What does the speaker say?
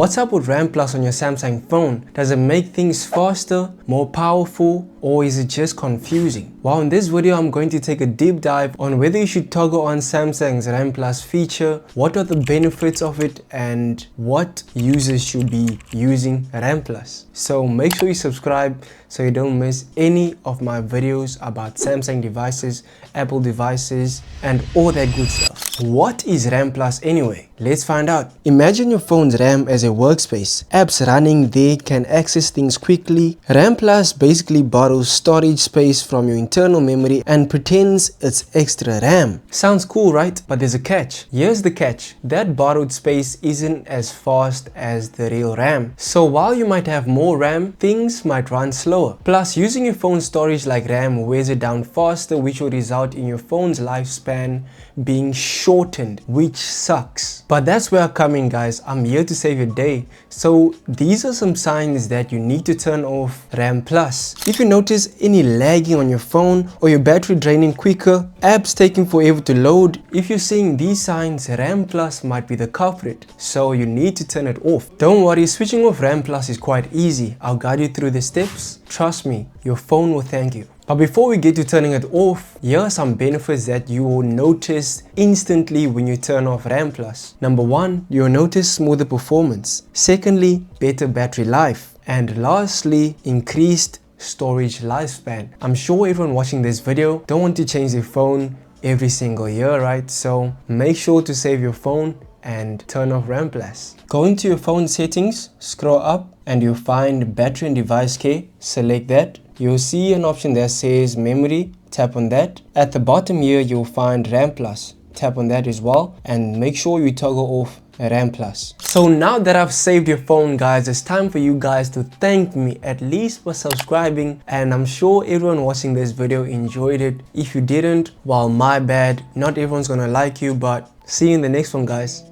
What's up with RAM Plus on your Samsung phone? Does it make things faster, more powerful, or is it just confusing? Well, in this video, I'm going to take a deep dive on whether you should toggle on Samsung's RAM Plus feature, what are the benefits of it, and what users should be using RAM Plus. So make sure you subscribe so you don't miss any of my videos about Samsung devices, Apple devices, and all that good stuff. What is RAM Plus anyway? Let's find out. Imagine your phone's RAM as a workspace. Apps running there can access things quickly. RAM Plus basically borrows storage space from your internal memory and pretends it's extra RAM. Sounds cool, right? But there's a catch. Here's the catch. That borrowed space isn't as fast as the real RAM. So while you might have more RAM, things might run slower. Plus, using your phone's storage like RAM wears it down faster, which will result in your phone's lifespan being shortened, which sucks. But that's where I'm coming, guys. I'm here to save your day. So these are some signs that you need to turn off RAM Plus. If you notice any lagging on your phone or your battery draining quicker, apps taking forever to load, if you're seeing these signs, RAM Plus might be the culprit. So you need to turn it off. Don't worry, switching off RAM Plus is quite easy. I'll guide you through the steps. Trust me, your phone will thank you. But before we get to turning it off, here are some benefits that you will notice instantly when you turn off RAM Plus. Number one, you'll notice smoother performance. Secondly, better battery life. And lastly, increased storage lifespan. I'm sure everyone watching this video don't want to change their phone every single year, right? So make sure to save your phone and turn off RAM Plus. Go into your phone settings, scroll up, and you'll find battery and device care. Select that. You'll see an option that says memory. Tap on that. At the bottom here, you'll find RAM Plus. Tap on that as well, and make sure you toggle off RAM Plus. So now that I've saved your phone, guys, it's time for you guys to thank me at least for subscribing, and I'm sure everyone watching this video enjoyed it. If you didn't, well, my bad. Not everyone's gonna like you, but see you in the next one, guys.